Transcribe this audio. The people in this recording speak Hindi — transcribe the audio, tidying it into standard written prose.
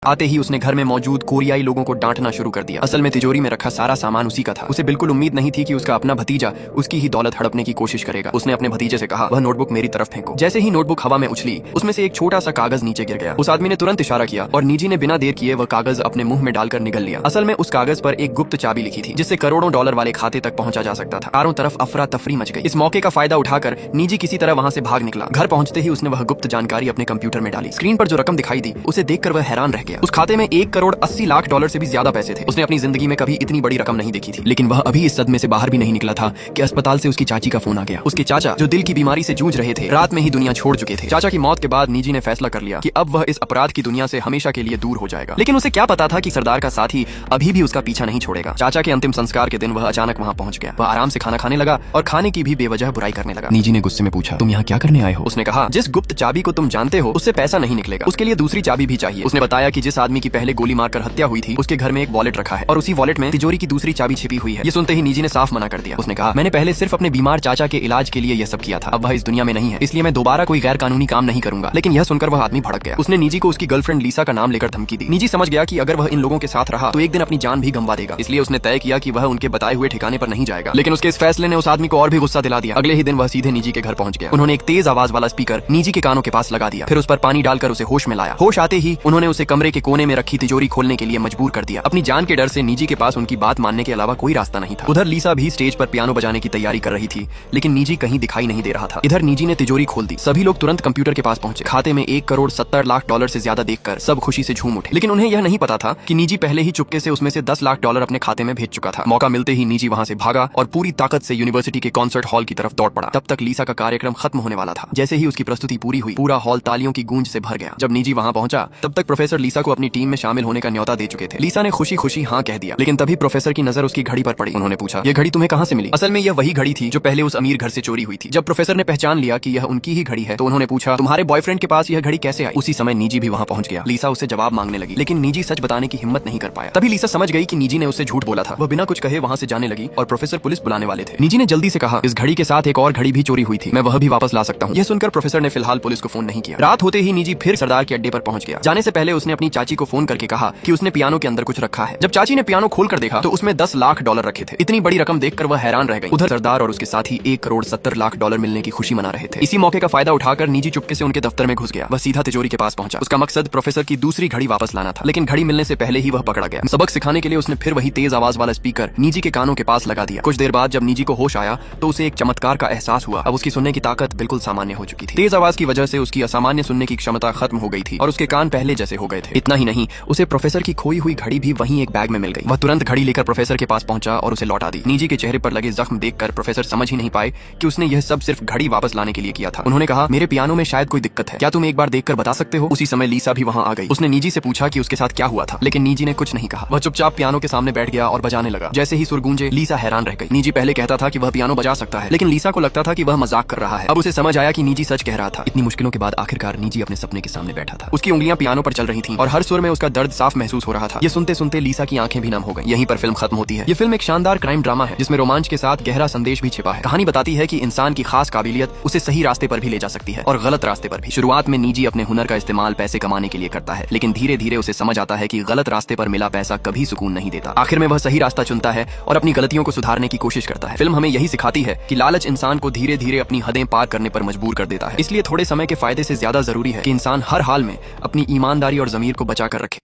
आते ही उसने घर में मौजूद कोरियाई लोगों को डांटना शुरू कर दिया। असल में तिजोरी में रखा सारा सामान उसी का था। उसे बिल्कुल उम्मीद नहीं थी कि उसका अपना भतीजा उसकी ही दौलत हड़पने की कोशिश करेगा। उसने अपने भतीजे से कहा, वह नोटबुक मेरी तरफ फेंको। जैसे ही नोटबुक हवा में उछली, उसमें से एक छोटा सा कागज नीचे गिर गया। उस आदमी ने तुरंत इशारा किया और निजी ने बिना देर किए वह कागज अपने मुंह में डालकर निगल लिया। असल में उस कागज पर एक गुप्त चाबी लिखी थी, जिससे करोड़ों डॉलर वाले खाते तक पहुंचा जा सकता था। चारों तरफ अफरा तफरी मच गई। इस मौके का फायदा उठाकर निजी किसी तरह वहां से भाग निकला। घर पहुंचते ही उसने वह गुप्त जानकारी अपने कंप्यूटर में डाली। स्क्रीन पर जो रकम दिखाई दी, उसे देखकर वह हैरान रह गया। उस खाते में 1,80,00,000 डॉलर से भी ज्यादा पैसे थे। उसने अपनी जिंदगी में कभी इतनी बड़ी रकम नहीं देखी थी। लेकिन वह अभी इस सदमे से बाहर भी नहीं निकला था कि अस्पताल से उसकी चाची का फोन आ गया। उसके चाचा, जो दिल की बीमारी से जूझ रहे थे, रात में ही दुनिया छोड़ चुके थे। चाचा की मौत के बाद निजी ने फैसला कर लिया कि अब वह इस अपराध की दुनिया से हमेशा के लिए दूर हो जाएगा। लेकिन उसे क्या पता था कि सरदार का साथी अभी भी उसका पीछा नहीं छोड़ेगा। चाचा के अंतिम संस्कार के दिन वह अचानक वहां पहुंच गया। वह आराम से खाना खाने लगा और खाने की भी बेवजह बुराई करने लगा। निजी ने गुस्से में पूछा, तुम यहाँ क्या करने आए हो? उसने कहा, जिस गुप्त चाबी को तुम जानते हो उससे पैसा नहीं निकलेगा, उसके लिए दूसरी चाबी भी चाहिए। उसने बताया कि जिस आदमी की पहले गोली मारकर हत्या हुई थी, उसके घर में एक वॉलेट रखा है और उसी वॉलेट में तिजोरी की दूसरी चाबी छिपी हुई है। ये सुनते ही निजी ने साफ मना कर दिया। उसने कहा, मैंने पहले सिर्फ अपने बीमार चाचा के इलाज के लिए यह सब किया था। अब वह इस दुनिया में नहीं है, इसलिए मैं दोबारा कोई गैर कानूनी काम नहीं करूंगा। लेकिन यह सुनकर वह आदमी भड़क गया। उसने निजी को उसकी गर्लफ्रेंड लीसा का नाम लेकर धमकी दी। निजी समझ गया कि अगर वह इन लोगों के साथ रहा तो एक दिन अपनी जान भी गंवा देगा। इसलिए उसने तय किया कि वह उनके बताए हुए ठिकाने पर नहीं जाएगा। लेकिन उसके इस फैसले ने उस आदमी को और भी गुस्सा दिला दिया। अगले ही दिन वह सीधे निजी के घर पहुंच गया। उन्होंने एक तेज आवाज वाला स्पीकर निजी के कानों के पास लगा दिया, फिर उस पर पानी डालकर उसे होश में लाया। होश आते ही उन्होंने उसे कमरे के कोने में रखी तिजोरी खोलने के लिए मजबूर कर दिया। अपनी जान के डर से निजी के पास उनकी बात मानने के अलावा कोई रास्ता नहीं था। उधर लीसा भी स्टेज पर पियानो बजाने की तैयारी कर रही थी, लेकिन निजी कहीं दिखाई नहीं दे रहा था। इधर निजी ने तिजोरी खोल दी। सभी लोग तुरंत कंप्यूटर के पास पहुंचे। खाते में 1,70,00,000 डॉलर से ज्यादा देखकर सब खुशी से झूम उठे। लेकिन उन्हें यह नहीं पता था कि निजी पहले ही चुपके से उसमें से 10 लाख डॉलर अपने खाते में भेज चुका था। मौका मिलते ही निजी वहां से भागा और पूरी ताकत से यूनिवर्सिटी के कॉन्सर्ट हॉल की तरफ दौड़ पड़ा। तब तक लीसा का कार्यक्रम खत्म होने वाला था। जैसे ही उसकी प्रस्तुति पूरी हुई, पूरा हॉल तालियों की गूंज से भर गया। जब निजी वहां पहुंचा, तब तक प्रोफेसर लीसा को अपनी टीम में शामिल होने का न्योता दे चुके थे। लीसा ने खुशी खुशी हाँ कह दिया। लेकिन तभी प्रोफेसर की नजर उसकी घड़ी पर पड़ी। उन्होंने पूछा, ये घड़ी तुम्हें कहां से मिली? असल में यह वही घड़ी थी जो पहले उस अमीर घर से चोरी हुई थी। जब प्रोफेसर ने पहचान लिया कि यह उनकी ही घड़ी है, तो उन्होंने पूछा, तुम्हारे बॉयफ्रेंड के पास यह घड़ी कैसे आई? उसी समय निजी भी वहां पहुंच गया। लीसा उससे जवाब मांगने लगी, लेकिन निजी सच बताने की हिम्मत नहीं कर पाया। तभी लीसा समझ गई कि निजी ने उससे झूठ बोला था। वह बिना कुछ कहे वहां से जाने लगी और प्रोफेसर पुलिस बुलाने वाले थे। निजी ने जल्दी से कहा, इस घड़ी के साथ एक और घड़ी भी चोरी हुई थी, मैं वह भी वापस ला सकता हूँ। यह सुनकर प्रोफेसर ने फिलहाल पुलिस को फोन नहीं किया। रात होते ही निजी फिर सरदार के अड्डे पर पहुंच गया। जाने से पहले उसने अपनी चाची को फोन करके कहा कि उसने पियानो के अंदर कुछ रखा है। जब चाची ने पियानो खोलकर देखा तो उसमें 10 लाख डॉलर रखे थे। इतनी बड़ी रकम देखकर वह हैरान रह गई। उधर सरदार और उसके साथी 1,70,00,000 डॉलर मिलने की खुशी मना रहे थे। इसी मौके का फायदा उठाकर निजी चुपके से उनके दफ्तर में घुस गया। वह सीधा तिजोरी के पास पहुंचा। उसका मकसद प्रोफेसर की दूसरी घड़ी वापस लाना था। लेकिन घड़ी मिलने से पहले ही वह पकड़ा गया। सबक सिखाने के लिए उसने फिर वही तेज आवाज वाला स्पीकर निजी के कानों के पास लगा दिया। कुछ देर बाद जब निजी को होश आया तो उसे एक चमत्कार का एहसास हुआ। अब उसकी सुनने की ताकत बिल्कुल सामान्य हो चुकी थी। तेज आवाज की वजह से उसकी असामान्य सुनने की क्षमता खत्म हो गई थी और उसके कान पहले जैसे हो गए थे। इतना ही नहीं, उसे प्रोफेसर की खोई हुई घड़ी भी वहीं एक बैग में मिल गई। वह तुरंत घड़ी लेकर प्रोफेसर के पास पहुंचा और उसे लौटा दी। निजी के चेहरे पर लगे जख्म देखकर प्रोफेसर समझ ही नहीं पाए कि उसने यह सब सिर्फ घड़ी वापस लाने के लिए किया था। उन्होंने कहा, मेरे पियानो में शायद कोई दिक्कत है, क्या तुम एक बार देखकर बता सकते हो? उसी समय लीसा भी वहां आ गई। उसने निजी से पूछा कि उसके साथ क्या हुआ था, लेकिन निजी ने कुछ नहीं कहा। वह चुपचाप पियानो के सामने बैठ गया और बजाने लगा। जैसे ही सुर गूंजे, लीसा हैरान रह गई। निजी पहले कहता था कि वह पियानो बजा सकता है, लेकिन लीसा को लगता था कि वह मजाक कर रहा है। अब उसे समझ आया कि निजी सच कह रहा था। इतनी मुश्किलों के बाद आखिरकार निजी अपने सपने के सामने बैठा था। उसकी उंगलियां पियानो पर चल रही थीं और हर सुर में उसका दर्द साफ महसूस हो रहा था। ये सुनते सुनते लीसा की आंखें भी नम हो गईं। यहीं पर फिल्म खत्म होती है। ये फिल्म एक शानदार क्राइम ड्रामा है जिसमें रोमांच के साथ गहरा संदेश भी छिपा है। कहानी बताती है कि इंसान की खास काबिलियत उसे सही रास्ते पर भी ले जा सकती है और गलत रास्ते पर भी। शुरुआत में निजी अपने हुनर का इस्तेमाल पैसे कमाने के लिए करता है, लेकिन धीरे धीरे उसे समझ आता है कि गलत रास्ते पर मिला पैसा कभी सुकून नहीं देता। आखिर में वह सही रास्ता चुनता है और अपनी गलतियों को सुधारने की कोशिश करता है। फिल्म हमें यही सिखाती है कि लालच इंसान को धीरे धीरे अपनी हदें पार करने पर मजबूर कर देता है। इसलिए थोड़े समय के फायदे से ज्यादा जरूरी है कि इंसान हर हाल में अपनी ईमानदारी और जमीर को बचा कर रखे।